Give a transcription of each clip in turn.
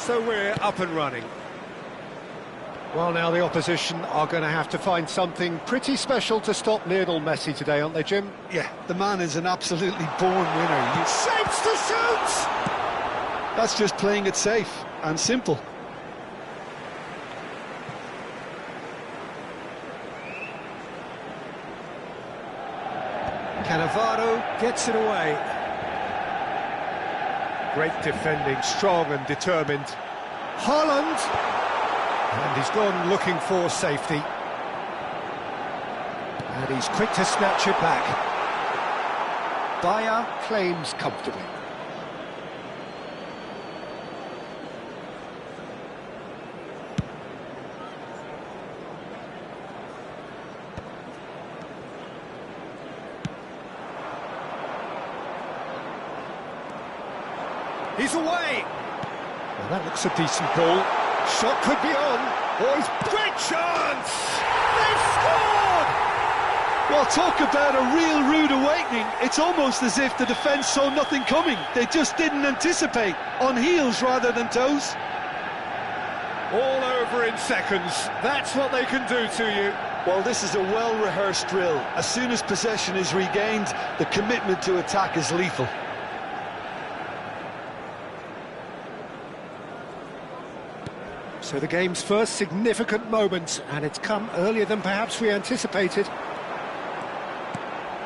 So we're up and running. Well, now the opposition are going to have to find something pretty special to stop Lionel Messi today, aren't they, Jim? Yeah, the man is an absolutely born winner. Shapes to shoot! That's just playing it safe and simple. Cannavaro gets it away. Great defending, strong and determined. Haaland! And he's gone looking for safety. And he's quick to snatch it back. Bayer claims comfortably. He's away! Well, that looks a decent ball. Shot could be on. Boys, great chance! They've scored! Well, talk about a real rude awakening. It's almost as if the defence saw nothing coming. They just didn't anticipate. On heels rather than toes. All over in seconds. That's what they can do to you. Well, this is a well-rehearsed drill. As soon as possession is regained, the commitment to attack is lethal. So the game's first significant moment, and it's come earlier than perhaps we anticipated.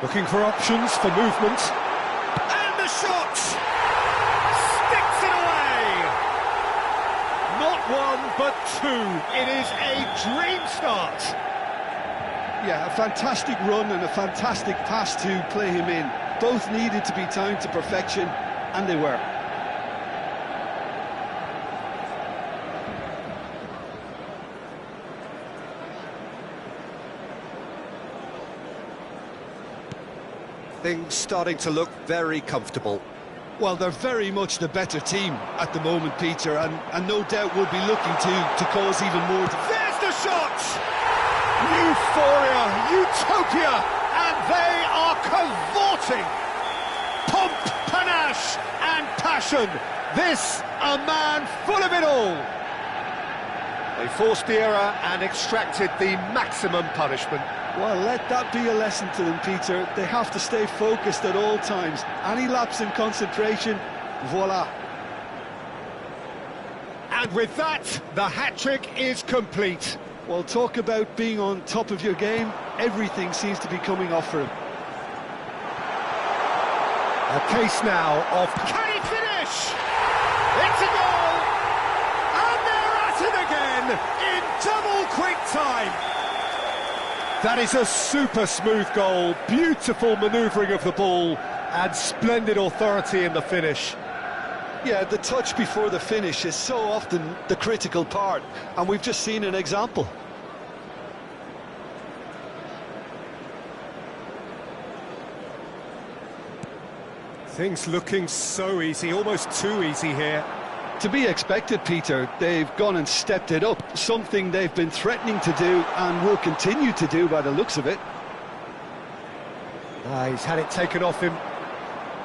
Looking for options for movement. And the shot! Sticks it away! Not one, but two. It is a dream start. Yeah, a fantastic run and a fantastic pass to play him in. Both needed to be timed to perfection, and they were. Things starting to look very comfortable. Well, they're very much the better team at the moment, Peter, and no doubt will be looking to cause even more. There's the shot! Euphoria, utopia, and they are cavorting! Pomp, panache, and passion. This, a man full of it all. They forced the error and extracted the maximum punishment. Well, let that be a lesson to them, Peter. They have to stay focused at all times. Any lapse in concentration, voila. And with that, the hat-trick is complete. Well, talk about being on top of your game. Everything seems to be coming off for him. A case now of... Can he finish? It's a goal! And they're at it again in double quick time. That is a super smooth goal, beautiful manoeuvring of the ball, and splendid authority in the finish. Yeah, the touch before the finish is so often the critical part, and we've just seen an example. Things looking so easy, almost too easy here. To be expected, Peter. They've gone and stepped it up, something they've been threatening to do and will continue to do by the looks of it. He's had it taken off him.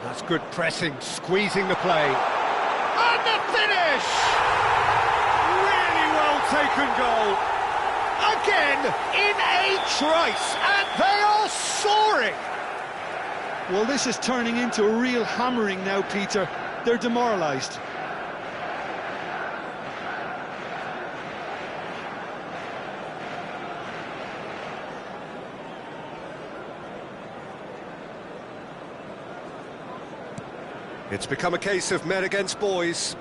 That's good pressing, squeezing the play. And the finish! Really well taken goal. Again, in a trice, and they are soaring! Well, this is turning into a real hammering now, Peter. They're demoralised. It's become a case of men against boys.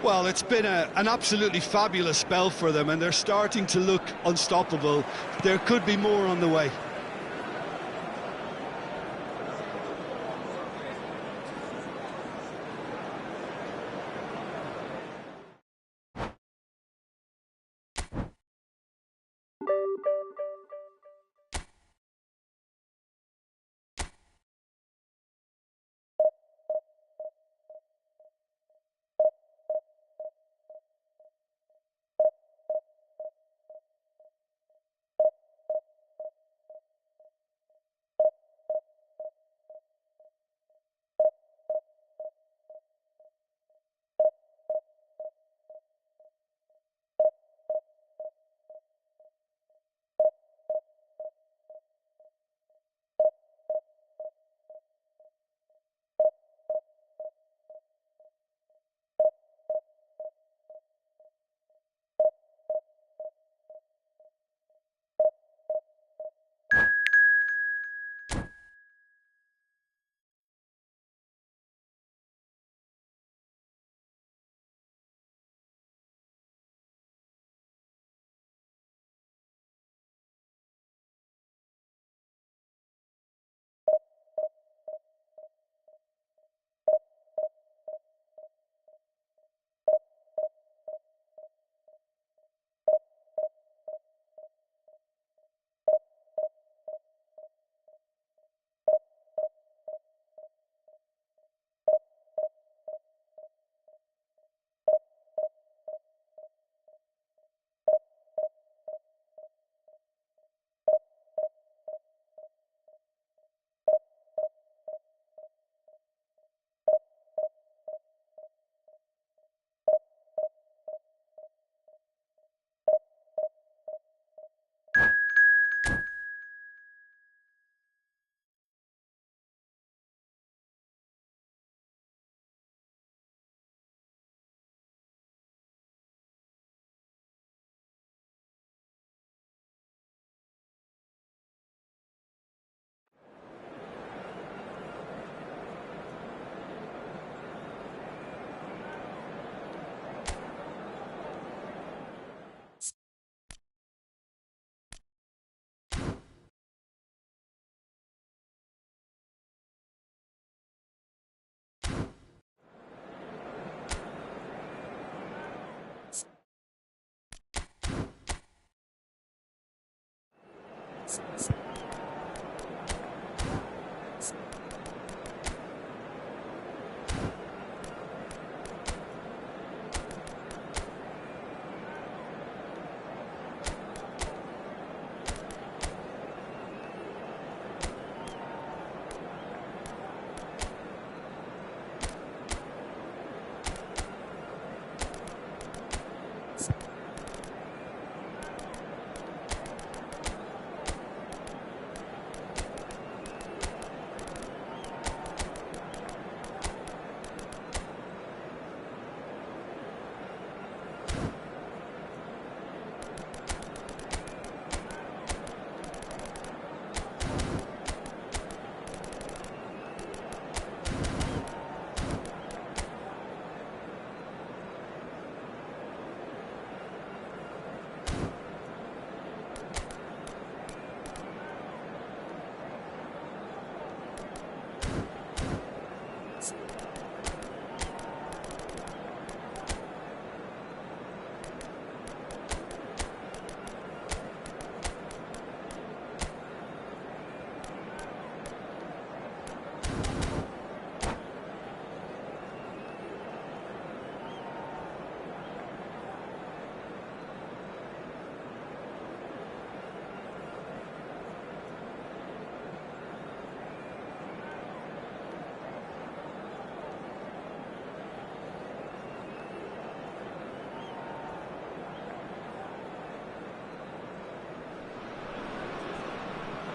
Well, it's been an absolutely fabulous spell for them, and they're starting to look unstoppable. There could be more on the way.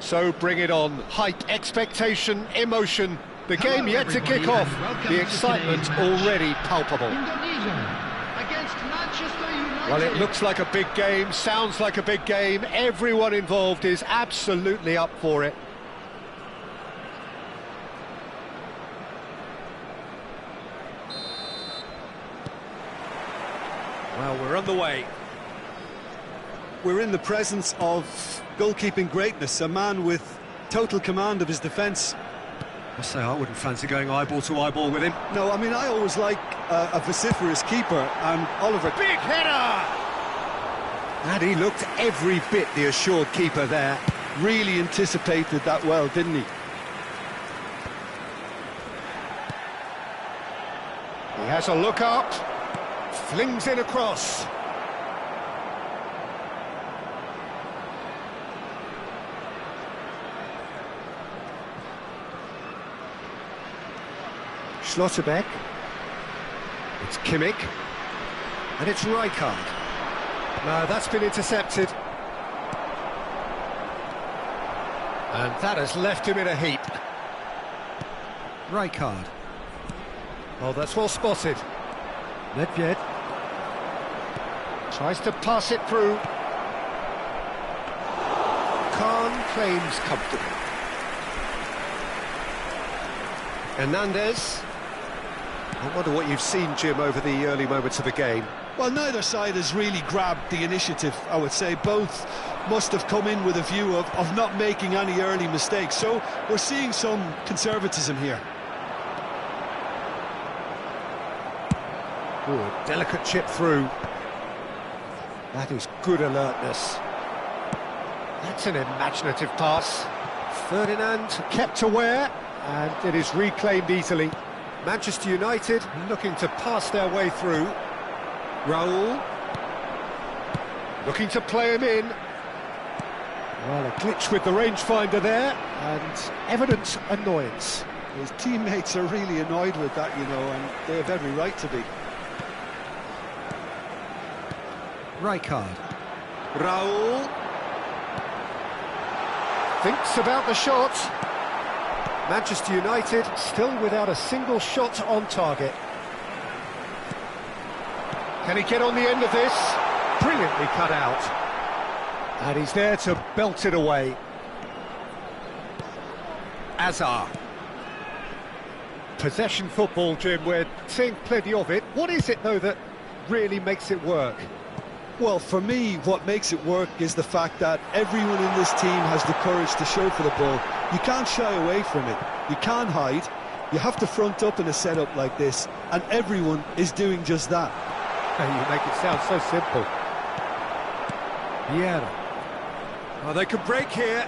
So bring it on. Hype, expectation, emotion. The game yet to kick off. The excitement already palpable. Well, it looks like a big game, sounds like a big game. Everyone involved is absolutely up for it. Well, we're on the way. We're in the presence of goalkeeping greatness, a man with total command of his defence. I say I wouldn't fancy going eyeball to eyeball with him. No, I mean, I always like a vociferous keeper, and Oliver... Big header! And he looked every bit the assured keeper there. Really anticipated that well, didn't he? He has a look up, flings it across. Schlotterbeck. It's Kimmich. And it's Rijkaard. No, that's been intercepted. And that has left him in a heap. Rijkaard. Oh, that's well spotted. Nedved. Tries to pass it through. Khan claims comfortably. Hernandez. I wonder what you've seen, Jim, over the early moments of the game. Well, neither side has really grabbed the initiative, I would say. Both must have come in with a view of not making any early mistakes. So we're seeing some conservatism here. Ooh, delicate chip through. That is good alertness. That's an imaginative pass. Ferdinand kept aware, and it is reclaimed easily. Manchester United looking to pass their way through. Raul looking to play him in. Well, a glitch with the rangefinder there, and evident annoyance. His teammates are really annoyed with that, you know, and they have every right to be. Rijkaard. Raul thinks about the shot. Manchester United still without a single shot on target. Can he get on the end of this? Brilliantly cut out. And he's there to belt it away. Azar. Possession football, Jim, we're seeing plenty of it. What is it, though, that really makes it work? Well, for me, what makes it work is the fact that everyone in this team has the courage to show for the ball. You can't shy away from it. You can't hide. You have to front up in a setup like this, and everyone is doing just that. You make it sound so simple. Vieira. Oh, they could break here.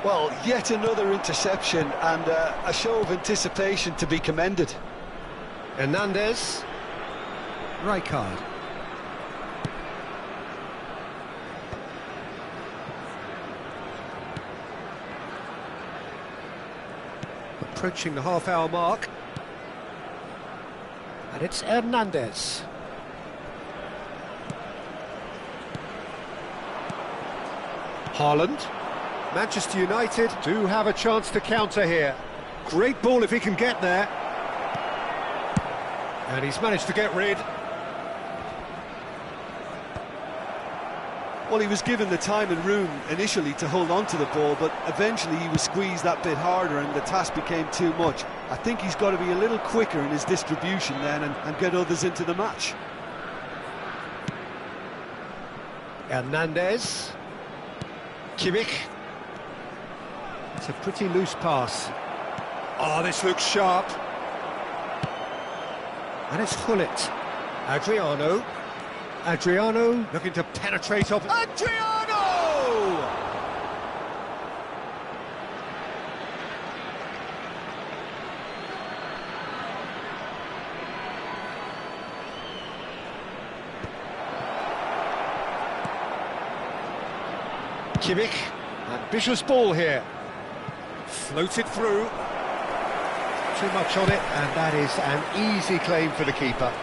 Well, yet another interception and a show of anticipation to be commended. Hernandez. Rijkaard. Approaching the half-hour mark. And it's Hernandez. Haaland. Manchester United do have a chance to counter here. Great ball if he can get there. And he's managed to get rid. Well, he was given the time and room initially to hold on to the ball, but eventually he was squeezed that bit harder and the task became too much. I think he's got to be a little quicker in his distribution then and get others into the match. Hernandez. Kimmich. It's a pretty loose pass. Oh, this looks sharp. And it's Gullit. Adriano. Adriano looking to penetrate off. Adriano! Kimmich. Ambitious ball here. Floated through. Too much on it, and that is an easy claim for the keeper.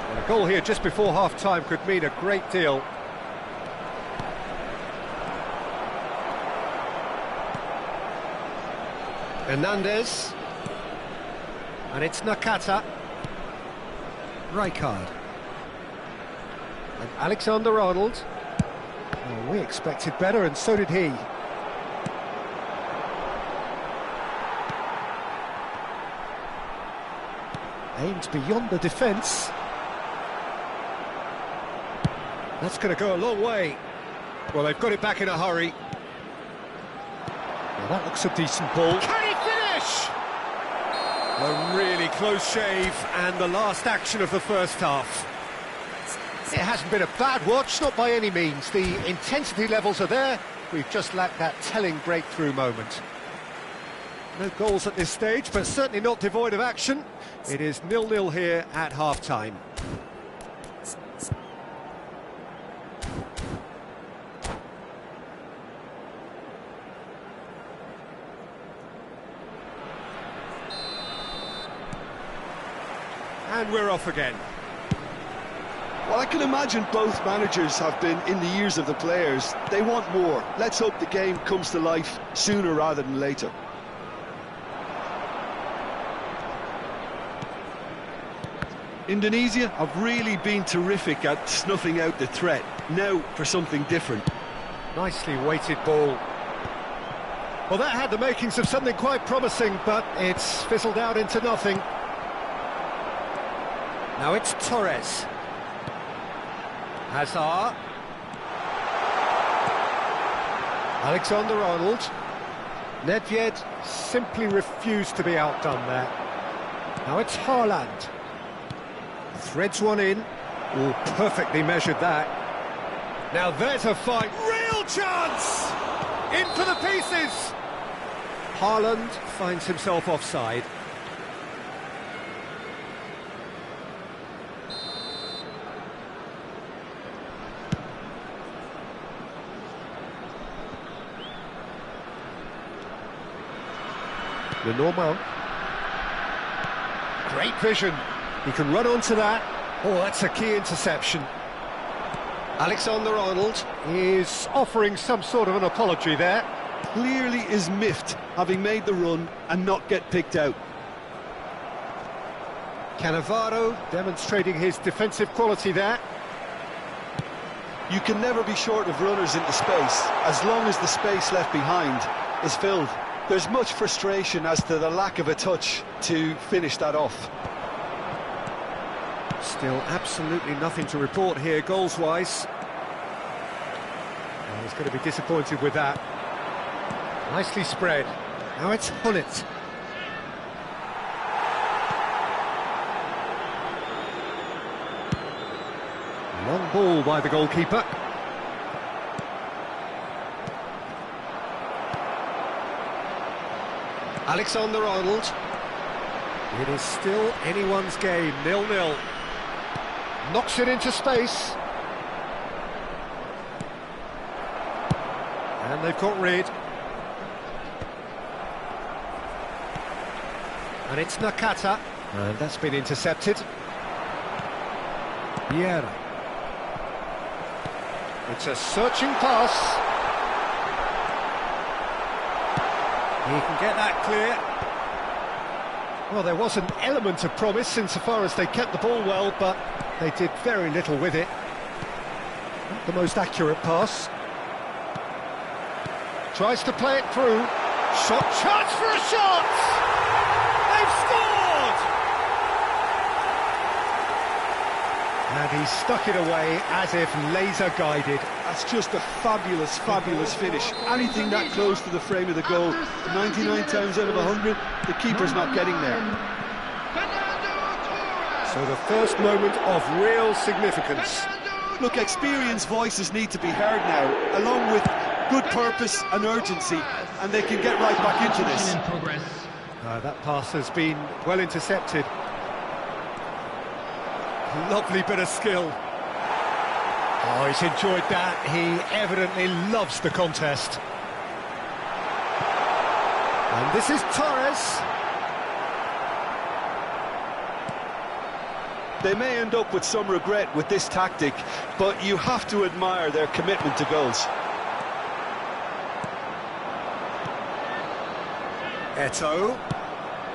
And a goal here just before half-time could mean a great deal. Hernandez. And it's Nakata. Rijkaard. And Alexander-Arnold. Oh, we expected better, and so did he. Aims beyond the defence. That's going to go a long way. Well, they've got it back in a hurry. Well, that looks a decent ball. Can he finish? A really close shave, and the last action of the first half. It hasn't been a bad watch, not by any means. The intensity levels are there. We've just lacked that telling breakthrough moment. No goals at this stage, but certainly not devoid of action. It is 0-0 here at half-time. And we're off again. Well, I can imagine both managers have been in the ears of the players. They want more. Let's hope the game comes to life sooner rather than later. Indonesia have really been terrific at snuffing out the threat. Now for something different. Nicely weighted ball. Well, that had the makings of something quite promising, but it's fizzled out into nothing. Now it's Torres. Hazard. Alexander-Arnold. Nedved simply refused to be outdone there. Now it's Haaland. Threads one in. Oh, perfectly measured that. Now there's a fight. Real chance! In for the pieces! Haaland finds himself offside. Lenormand. Great vision. He can run onto that. Oh, that's a key interception. Alexander-Arnold is offering some sort of an apology there. Clearly is miffed, having made the run and not get picked out. Cannavaro demonstrating his defensive quality there. You can never be short of runners into space, as long as the space left behind is filled. There's much frustration as to the lack of a touch to finish that off. Still absolutely nothing to report here, goals-wise. Well, he's going to be disappointed with that. Nicely spread. Now it's Gullit. Long ball by the goalkeeper. Alexander-Arnold. It is still anyone's game, 0-0. Knocks it into space. And they've got rid. And it's Nakata. And that's been intercepted. Vieira. It's a searching pass. He can get that clear. Well, there was an element of promise insofar as they kept the ball well, but they did very little with it. Not the most accurate pass. Tries to play it through. Shot, chance for a shot! They've scored! And he stuck it away as if laser-guided. That's just a fabulous, fabulous finish. Anything that close to the frame of the goal, 99 times out of 100, the keeper's not getting there. So the first moment of real significance. Look, experienced voices need to be heard now, along with good purpose and urgency, and they can get right back into this. That pass has been well intercepted. Lovely bit of skill. Oh, he's enjoyed that. He evidently loves the contest. And this is Torres. They may end up with some regret with this tactic, but you have to admire their commitment to goals. Eto'o.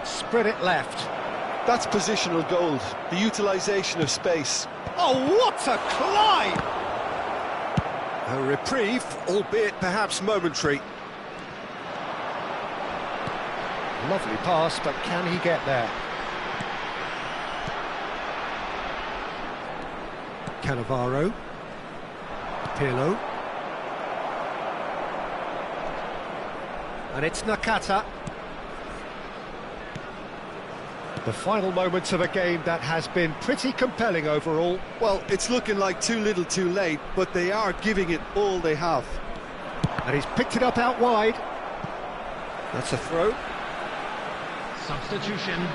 Spread it left. That's positional gold, the utilisation of space. Oh, what a climb! A reprieve, albeit perhaps momentary. Lovely pass, but can he get there? Cannavaro. Pirlo. And it's Nakata. The final moments of a game that has been pretty compelling overall. Well, it's looking like too little too late, but they are giving it all they have. And he's picked it up out wide. That's a throw. Substitution.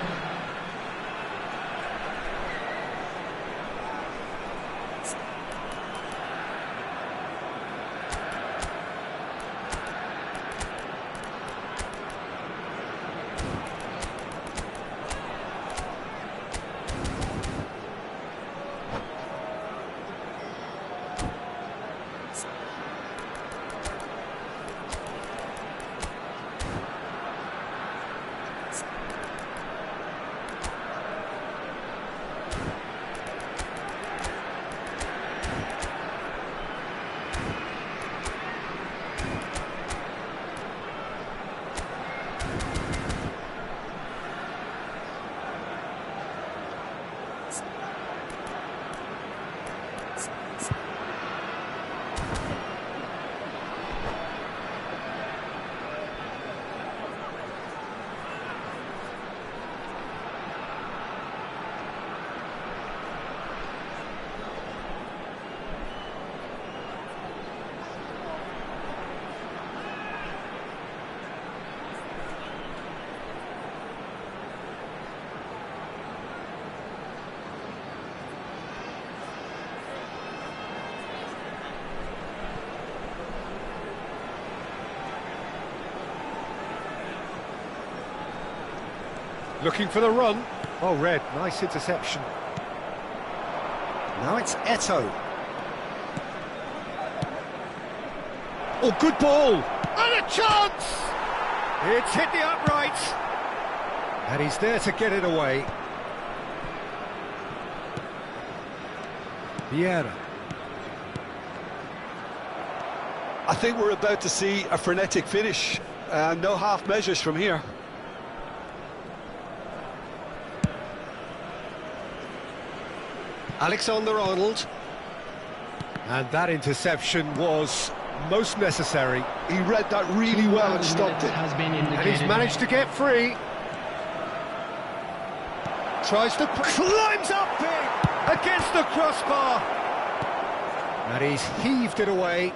Looking for the run. Oh, Red, nice interception. Now it's Eto'o. Oh, good ball! And a chance! It's hit the upright. And he's there to get it away. Vieira. I think we're about to see a frenetic finish. No half measures from here. Alexander-Arnold. And that interception was most necessary. He read that really well and stopped it. And he's managed to get free. Tries to... climbs up against the crossbar. And he's heaved it away.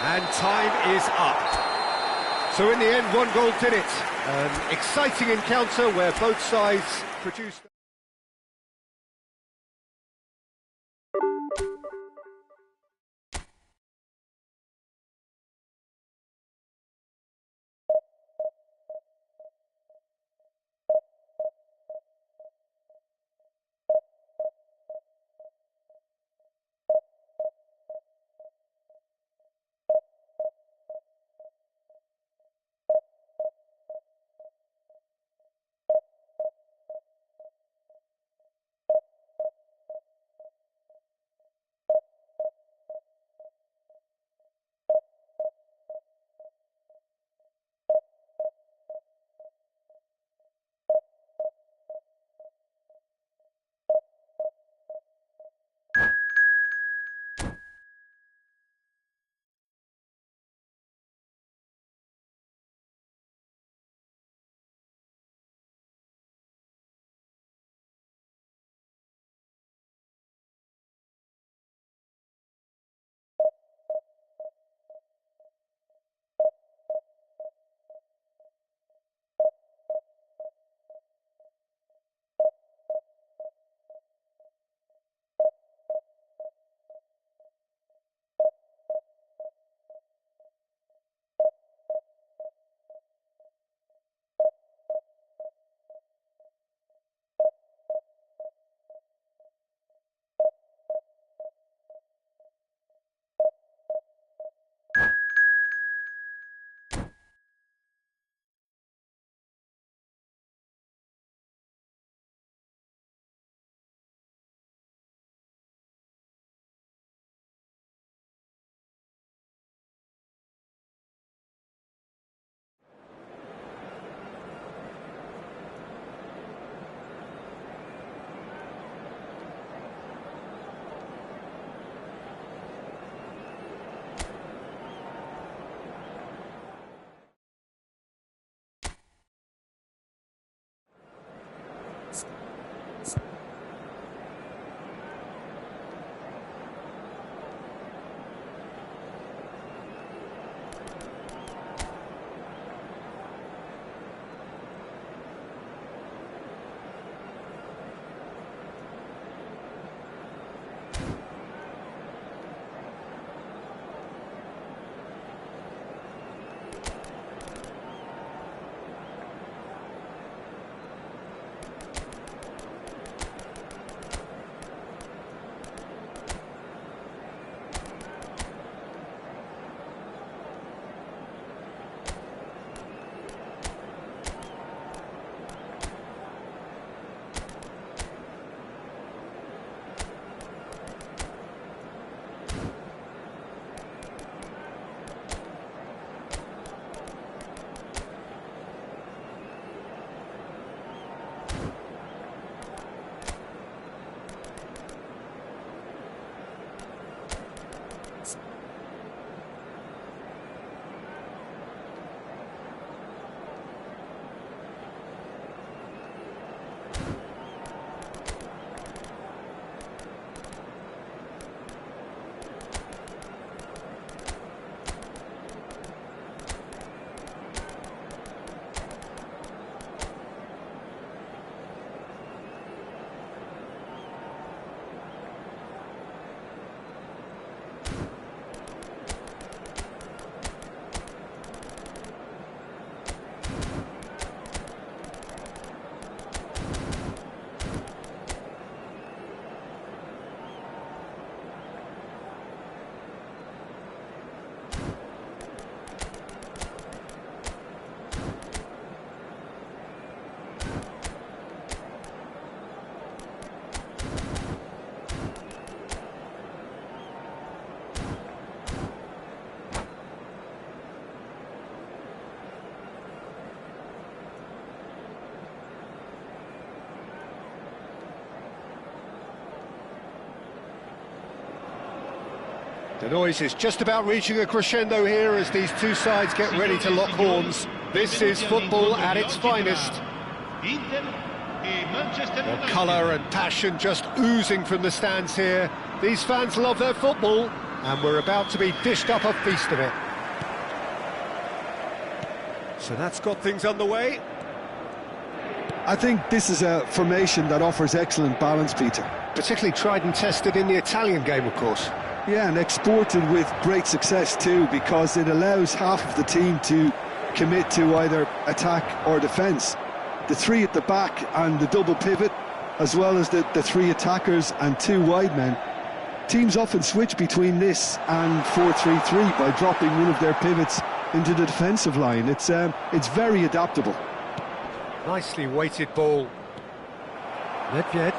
And time is up. So in the end, 1 goal did it. An exciting encounter where both sides produced... The noise is just about reaching a crescendo here as these two sides get ready to lock horns. This is football at its finest. Well, colour and passion just oozing from the stands here. These fans love their football, and we're about to be dished up a feast of it. So that's got things underway. I think this is a formation that offers excellent balance, Peter. Particularly tried and tested in the Italian game, of course. Yeah, and exported with great success too, because it allows half of the team to commit to either attack or defence. The three at the back and the double pivot, as well as the three attackers and two wide men. Teams often switch between this and 4-3-3 by dropping one of their pivots into the defensive line. It's very adaptable. Nicely weighted ball. Nedved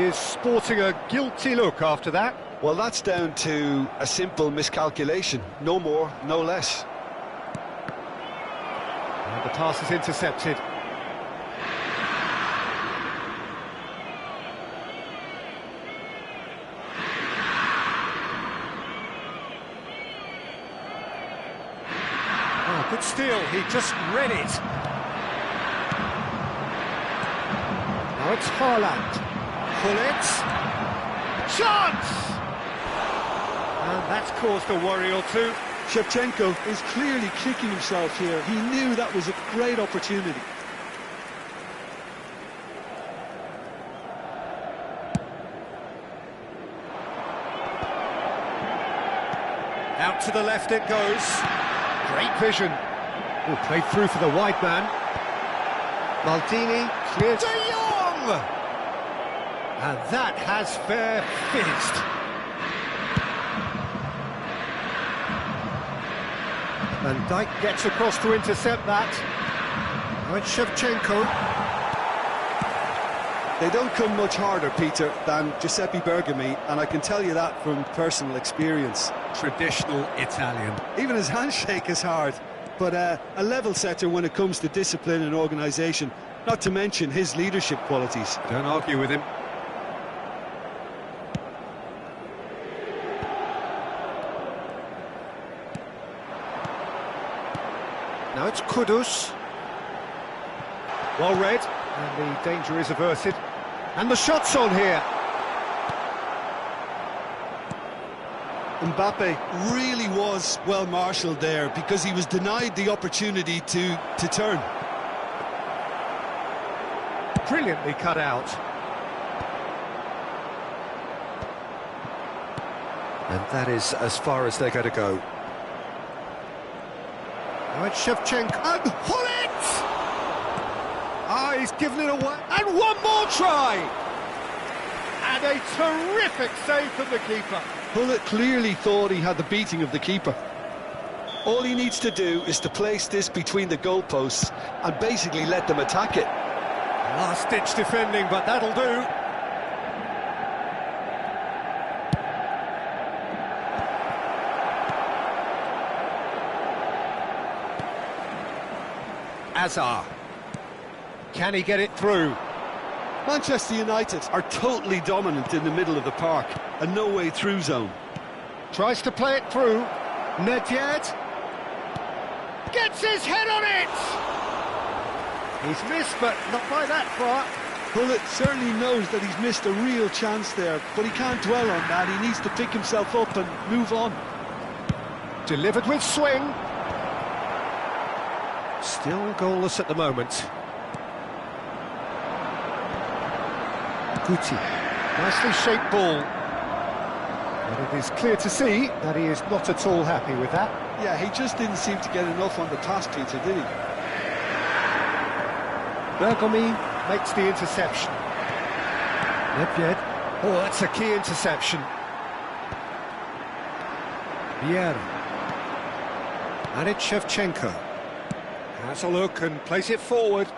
is sporting a guilty look after that. Well, that's down to a simple miscalculation. No more, no less. And the pass is intercepted. Oh, good steal, he just read it. Now it's Haaland. Gullit. Chance! And that's caused a worry or two. Shevchenko is clearly kicking himself here. He knew that was a great opportunity. Out to the left it goes. Great vision. Oh, played through for the wide man. Maldini cleared. De Jong! And that has fair fizzed. Van Dijk gets across to intercept that. Now it's Shevchenko. They don't come much harder, Peter, than Giuseppe Bergomi, and I can tell you that from personal experience. Traditional Italian. Even his handshake is hard, but a level setter when it comes to discipline and organisation, not to mention his leadership qualities. Don't argue with him. Now it's Kudus. Well read, and the danger is averted. And the shot's on here. Mbappe really was well marshalled there because he was denied the opportunity to turn. Brilliantly cut out. And that is as far as they're going to go. Now it's Shevchenko. And Gullit! Ah, he's given it away. And one more try! And a terrific save from the keeper. Gullit clearly thought he had the beating of the keeper. All he needs to do is to place this between the goalposts and basically let them attack it. Last-ditch defending, but that'll do. Azar. Can he get it through? Manchester United are totally dominant in the middle of the park, a no-way through zone. Tries to play it through. Nedved gets his head on it! He's missed, but not by that far. Gullit certainly knows that he's missed a real chance there, but he can't dwell on that. He needs to pick himself up and move on. Delivered with swing. Still goalless at the moment. Guti. Nicely shaped ball. But it is clear to see that he is not at all happy with that. Yeah, he just didn't seem to get enough on the pass, Peter, did he? Bergomi makes the interception. Nedved. Oh, that's a key interception. Vieira. And it's Shevchenko. Has a look and plays it forward.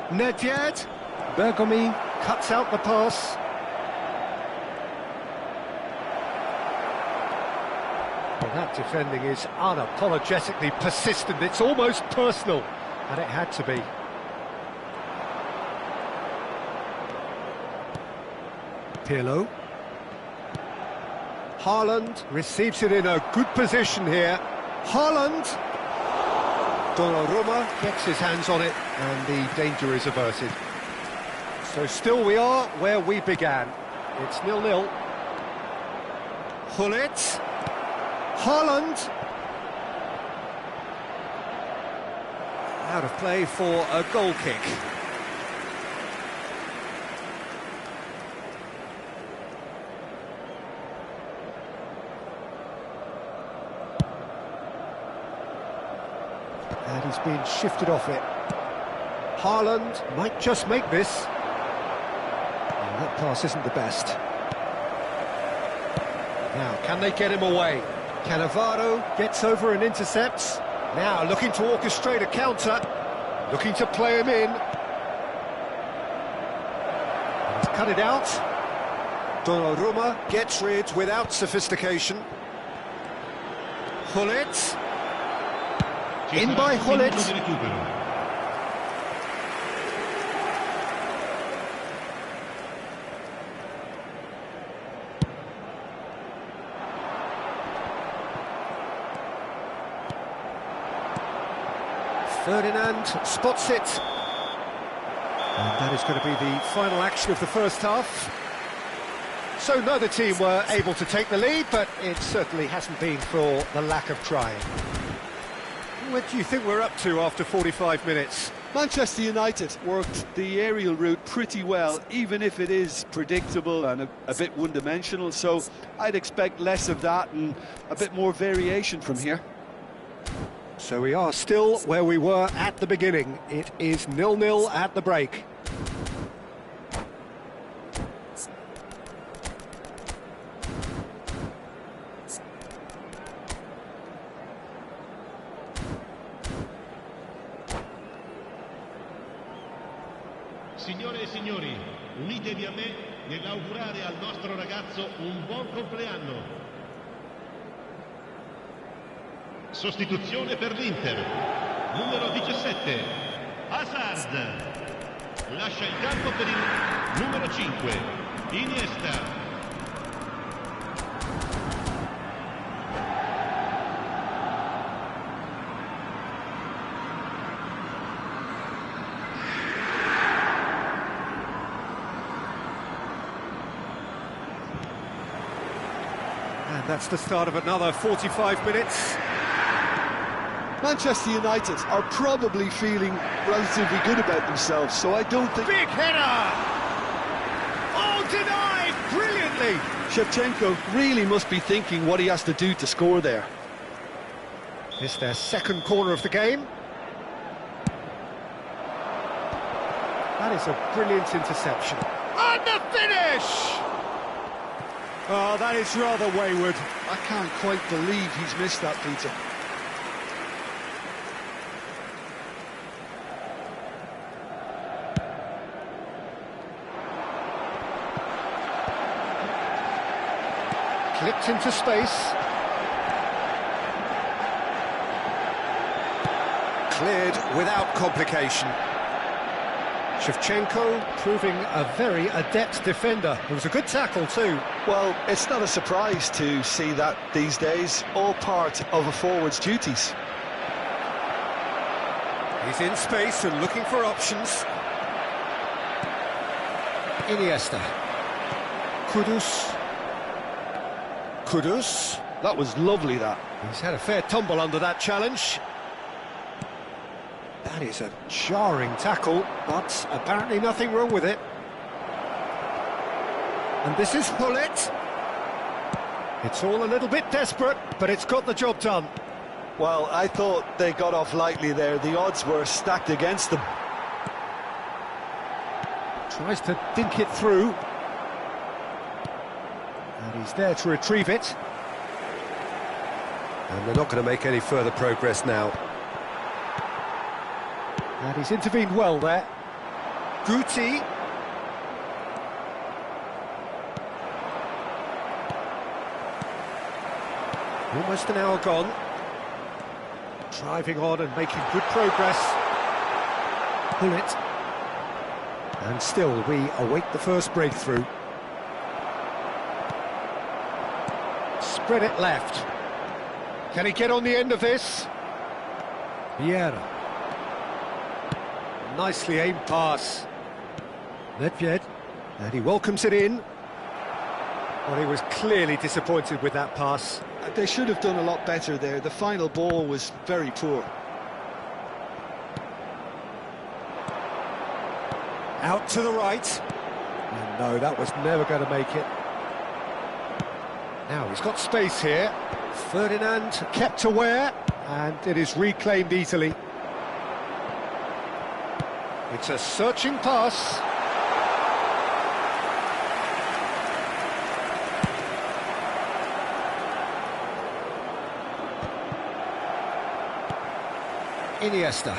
Nedved. Bergomi cuts out the pass. Well, that defending is unapologetically persistent. It's almost personal, and it had to be. Pirlo. Haaland receives it in a good position here. Haaland. Donnarumma gets his hands on it, and the danger is averted. So still we are where we began. It's 0-0. Gullit. Haaland. Out of play for a goal kick. And he's been shifted off it. Haaland might just make this. And that pass isn't the best. Now, can they get him away? Cannavaro gets over and intercepts. Now, looking to orchestrate a counter. Looking to play him in. And he's cut it out. Donnarumma gets rid without sophistication. Gullit. In by Gullit. Ferdinand spots it. And that is going to be the final action of the first half. So neither team were able to take the lead, but it certainly hasn't been for the lack of trying. What do you think we're up to after 45 minutes? Manchester United worked the aerial route pretty well, even if it is predictable and a bit one-dimensional, so I'd expect less of that and a bit more variation from here. So we are still where we were at the beginning. It is 0-0 at the break. Signore e signori, unitevi a me nell'augurare al nostro ragazzo un buon compleanno. Sostituzione per l'Inter, numero 17, Hazard. Lascia il campo per il numero 5, Iniesta. And that's the start of another 45 minutes. Manchester United are probably feeling relatively good about themselves, so I don't think... Big header! Oh, denied brilliantly! Shevchenko really must be thinking what he has to do to score there. It's their second corner of the game. That is a brilliant interception. And the finish! Oh, that is rather wayward. I can't quite believe he's missed that, Peter. Clipped into space. Cleared without complication. Shevchenko proving a very adept defender. It was a good tackle too. Well, it's not a surprise to see that these days, all part of a forward's duties. He's in space and looking for options. Iniesta. Kudus. Kudus. That was lovely, that. He's had a fair tumble under that challenge. That is a jarring tackle, but apparently nothing wrong with it. And this is Gullit. It's all a little bit desperate, but it's got the job done. Well, I thought they got off lightly there. The odds were stacked against them. Tries to dink it through. And he's there to retrieve it. And they're not going to make any further progress now. And he's intervened well there. Guti. Almost an hour gone. Driving on and making good progress. Gullit. And still we await the first breakthrough. Spread it left. Can he get on the end of this? Vieira. Nicely aimed pass. Nedved. And he welcomes it in. Well, he was clearly disappointed with that pass. They should have done a lot better there. The final ball was very poor. Out to the right. And no, that was never going to make it. Now he's got space here. Ferdinand kept aware, and it is reclaimed easily. It's a searching pass. Iniesta.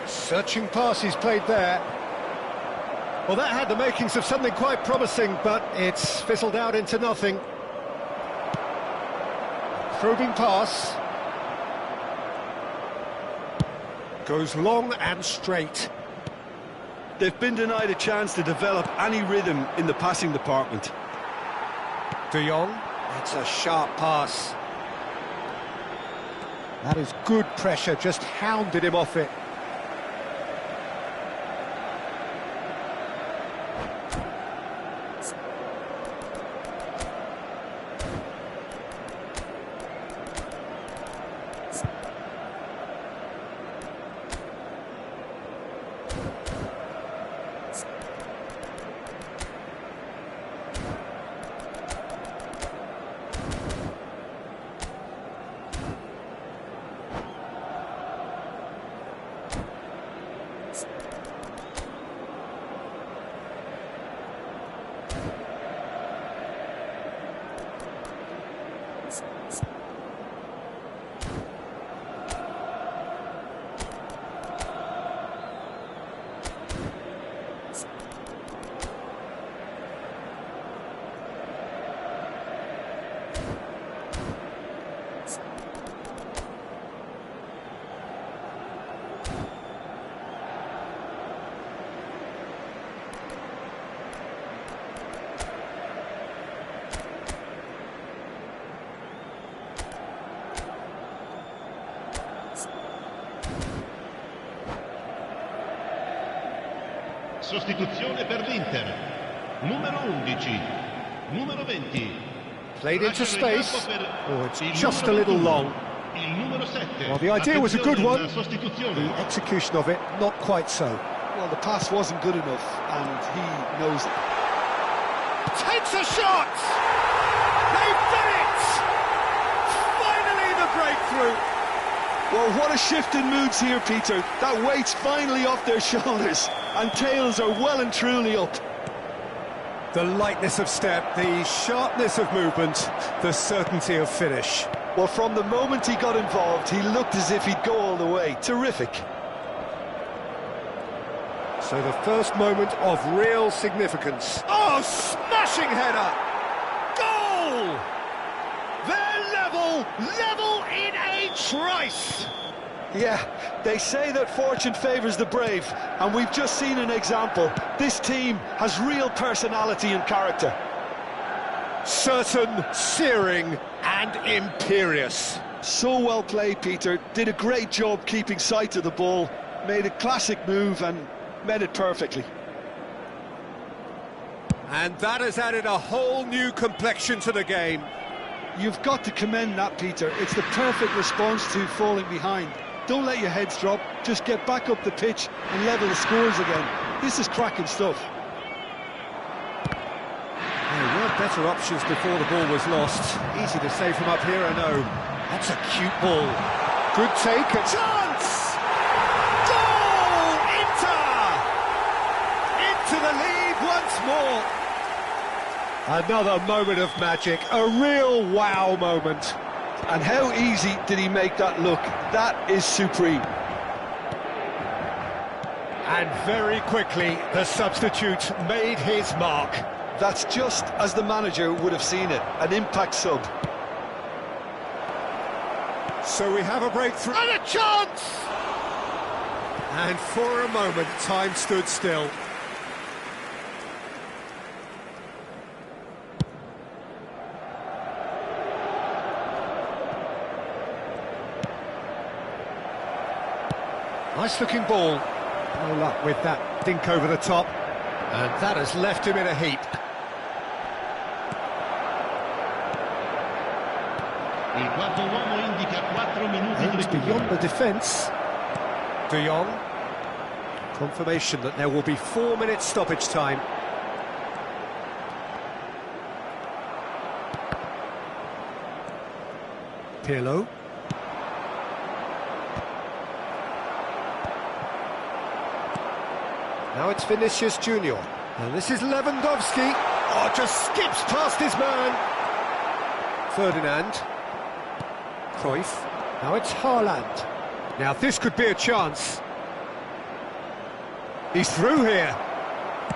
Searching pass he's played there. Well, that had the makings of something quite promising, but it's fizzled out into nothing. Probing pass. Goes long and straight. They've been denied a chance to develop any rhythm in the passing department. De Jong. It's a sharp pass. That is good pressure, just hounded him off it. Sostituzione per l'Inter. Numero 11. Numero 20. Played into space. Oh, it's just a little long. Well, the idea was a good one. The execution of it, not quite so. Well, the pass wasn't good enough, and he knows it. Takes a shot! They've done it! Finally the breakthrough! Well, what a shift in moods here, Peter. That weight's finally off their shoulders, and tails are well and truly up. The lightness of step, the sharpness of movement, the certainty of finish. Well, from the moment he got involved, he looked as if he'd go all the way. Terrific. So the first moment of real significance. Oh, smashing header! Goal! They're level in a trice! Yeah, they say that fortune favours the brave, and we've just seen an example. This team has real personality and character. Certain, searing, and imperious. So well played, Peter. Did a great job keeping sight of the ball, made a classic move and met it perfectly. And that has added a whole new complexion to the game. You've got to commend that, Peter. It's the perfect response to falling behind. Don't let your heads drop, just get back up the pitch and level the scores again. This is cracking stuff. There were better options before the ball was lost. Easy to say from up here, I know. That's a cute ball. Good take, a chance! Goal! Inter! Into the lead once more. Another moment of magic, a real wow moment. And how easy did he make that look? That is supreme. And very quickly, the substitute made his mark. That's just as the manager would have seen it, an impact sub. So we have a breakthrough. And a chance! And for a moment, time stood still. Nice looking ball. No luck with that dink over the top. And that has left him in a heap. Il quarto uomo indica 4 minuti di Aims recupero. beyond the defence. De Jong. Confirmation that there will be 4 minutes stoppage time. Pirlo. Now it's Vinicius Junior. And this is Lewandowski. Oh, just skips past his man. Ferdinand. Cruyff. Now it's Haaland. Now this could be a chance. He's through here.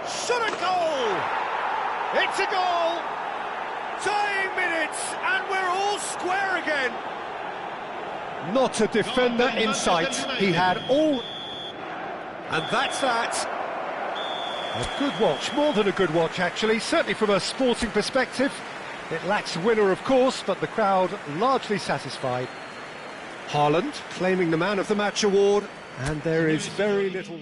Shot a goal! It's a goal! Dying minutes, and we're all square again. Not a defender in sight. He had all... And that's that. A good watch, more than a good watch actually, certainly from a sporting perspective. It lacks a winner of course, but the crowd largely satisfied. Haaland claiming the Man of the Match award, and there is very little...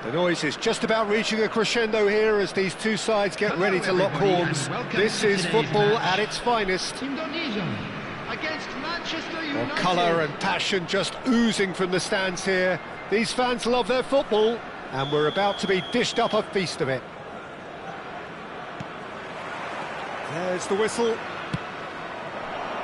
The noise is just about reaching a crescendo here as these two sides get ready to lock horns. This is football at its finest. Indonesia against Manchester United. Colour and passion just oozing from the stands here. These fans love their football, and we're about to be dished up a feast of it. There's the whistle.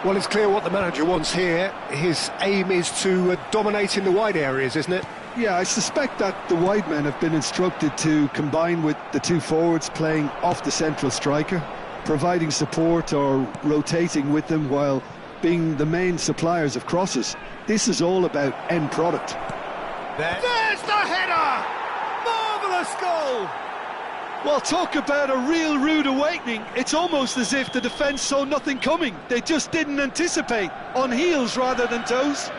Well, it's clear what the manager wants here. His aim is to dominate in the wide areas, isn't it? Yeah, I suspect that the wide men have been instructed to combine with the two forwards playing off the central striker, providing support or rotating with them while being the main suppliers of crosses. This is all about end product. There's the header! Marvellous goal! Well, talk about a real rude awakening. It's almost as if the defence saw nothing coming. They just didn't anticipate, on heels rather than toes.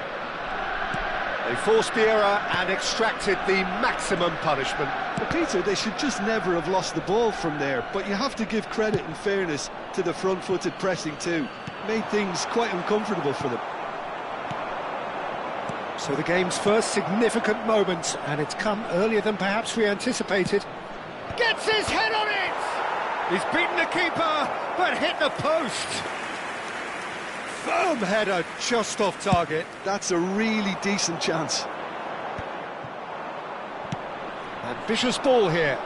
They forced the error and extracted the maximum punishment. But Peter, they should just never have lost the ball from there, but you have to give credit and fairness to the front-footed pressing too. Made things quite uncomfortable for them. So the game's first significant moment, and it's come earlier than perhaps we anticipated. Gets his head on it! He's beaten the keeper, but hit the post. Firm header, just off target. That's a really decent chance. Ambitious ball here.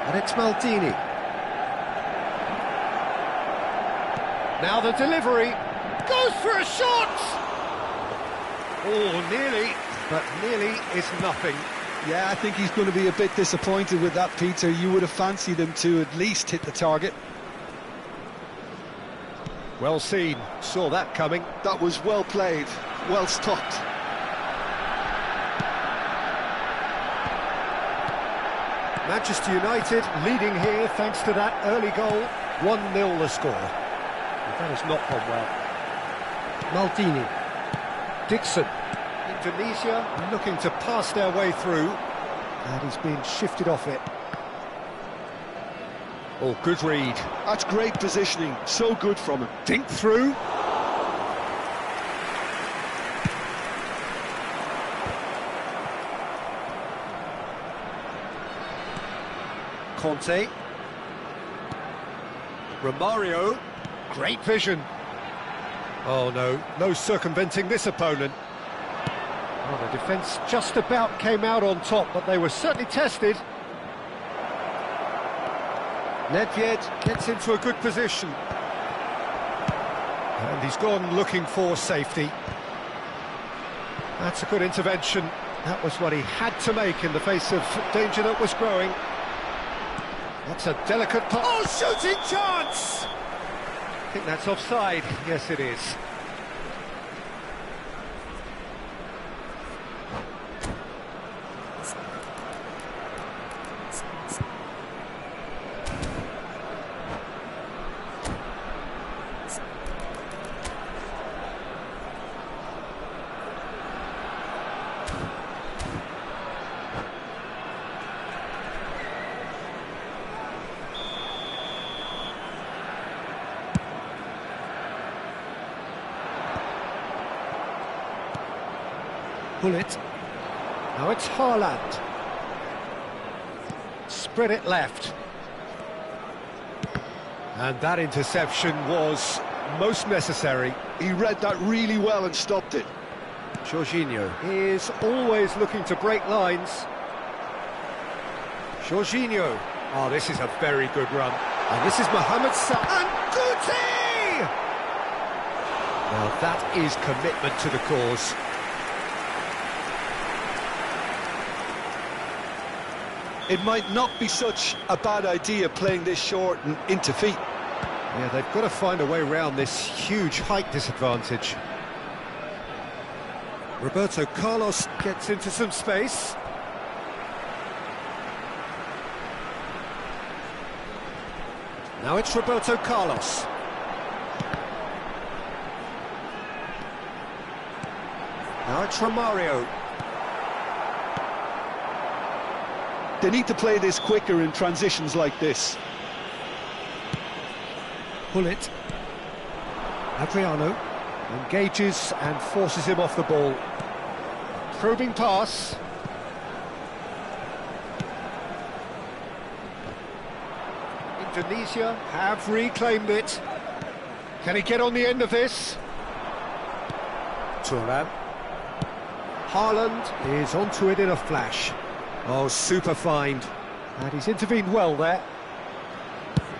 And it's Maldini. Now the delivery. Goes for a shot! Oh, nearly, but nearly is nothing. Yeah, I think he's going to be a bit disappointed with that, Peter. You would have fancied him to at least hit the target. Well seen, saw that coming. That was well played, well stopped. Manchester United leading here thanks to that early goal. 1-0 the score. And that has not gone well. Maldini. Dixon. Indonesia looking to pass their way through. And he's being shifted off it. Oh, good read. That's great positioning, so good from him. Dink through. Conte. Romario. Great vision. Oh no, no circumventing this opponent. Oh, the defence just about came out on top, but they were certainly tested. Nedved gets into a good position. And he's gone looking for safety. That's a good intervention. That was what he had to make in the face of danger that was growing. That's a delicate pass. Oh, shooting chance! I think that's offside. Yes, it is. Bullet. Now it's Haaland. Spread it left. And that interception was most necessary. He read that really well and stopped it. Jorginho is always looking to break lines. Jorginho. Oh, this is a very good run. And this is Mohamed Salah. And Guti! Now that is commitment to the cause. It might not be such a bad idea playing this short and into feet. Yeah, they've got to find a way around this huge height disadvantage. Roberto Carlos gets into some space. Now it's Roberto Carlos. Now it's Romario. They need to play this quicker in transitions like this. Bullet. Adriano engages and forces him off the ball. Probing pass. Indonesia have reclaimed it. Can he get on the end of this? Thuram. Haaland is onto it in a flash. Oh, super find. And he's intervened well there.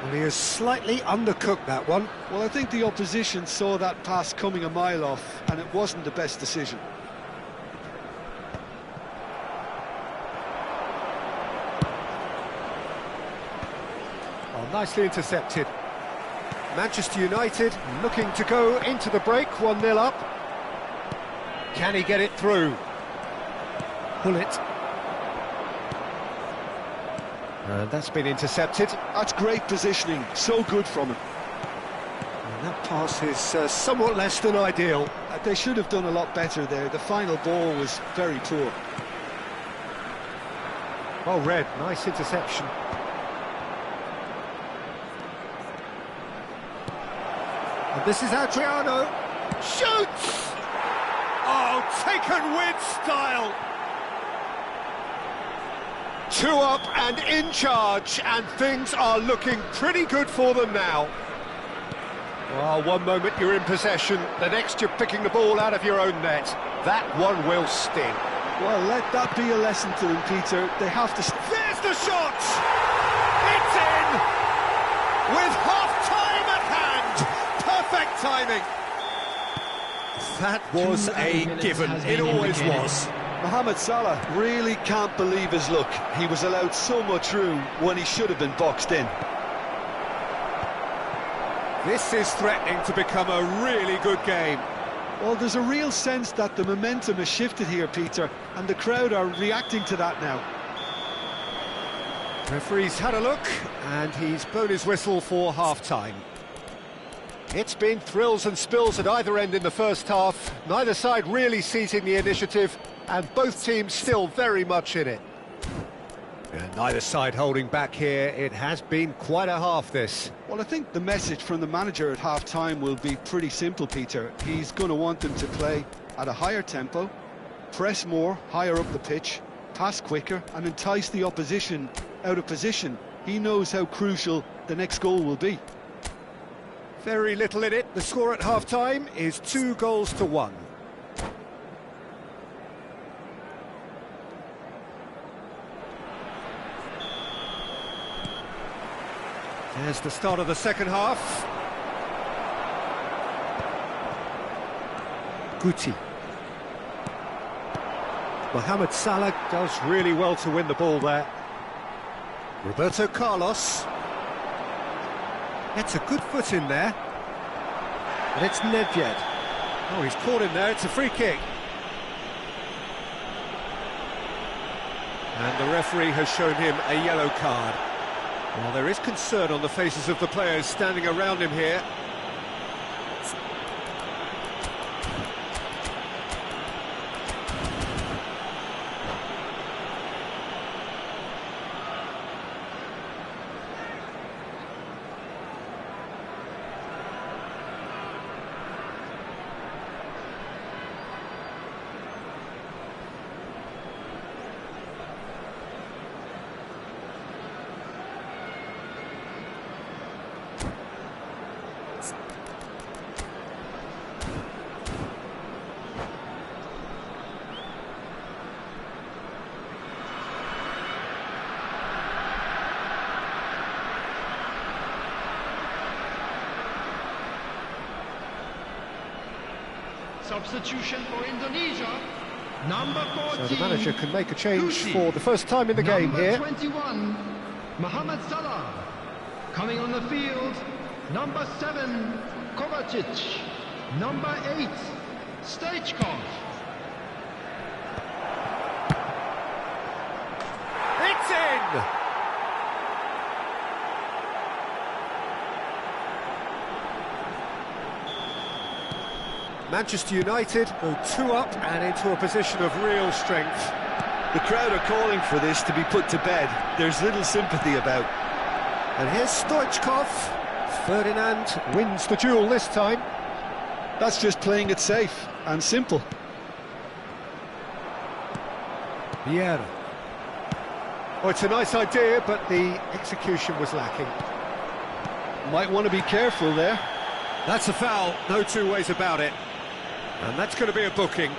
Well, he has slightly undercooked that one. Well, I think the opposition saw that pass coming a mile off, and it wasn't the best decision. Oh, nicely intercepted. Manchester United looking to go into the break, 1-0 up. Can he get it through? pull it. And that's been intercepted. That's great positioning, so good from him. And that pass is somewhat less than ideal. They should have done a lot better there. The final ball was very poor. Well read, nice interception. And this is Adriano. Shoots! Oh, taken with style. 2 up and in charge, and things are looking pretty good for them now. Well, one moment you're in possession, the next you're picking the ball out of your own net. That one will sting. Well, let that be a lesson to them, Peter. They have to... There's the shot! It's in! With half-time at hand! Perfect timing! That was a given. It always was. Mohamed Salah really can't believe his luck. He was allowed so much room when he should have been boxed in. This is threatening to become a really good game. Well, there's a real sense that the momentum has shifted here, Peter, and the crowd are reacting to that now. Referee's had a look, and he's blown his whistle for half-time. It's been thrills and spills at either end in the first half, neither side really seizing the initiative, and both teams still very much in it. And neither side holding back here. It has been quite a half, this. Well, I think the message from the manager at half-time will be pretty simple, Peter. He's going to want them to play at a higher tempo, press more, higher up the pitch, pass quicker, and entice the opposition out of position. He knows how crucial the next goal will be. Very little in it. The score at half-time is 2-1. There's the start of the second half. Guti. Mohamed Salah does really well to win the ball there. Roberto Carlos. Gets a good foot in there. And it's Nedved. Oh, he's caught in there. It's a free kick. And the referee has shown him a yellow card. Well, there is concern on the faces of the players standing around him here. Substitution for Indonesia, number 14. So the manager can make a change for the first time in the game here. Number 21, Mohamed Salah. Coming on the field, number 7, Kovacic. Number 8, Stoichkov. It's in! Manchester United go 2 up and into a position of real strength. The crowd are calling for this to be put to bed. There's little sympathy about. And here's Stoichkov. Ferdinand wins the duel this time. That's just playing it safe and simple. Vieira. Oh, it's a nice idea, but the execution was lacking. Might want to be careful there. That's a foul, no two ways about it. And that's going to be a booking.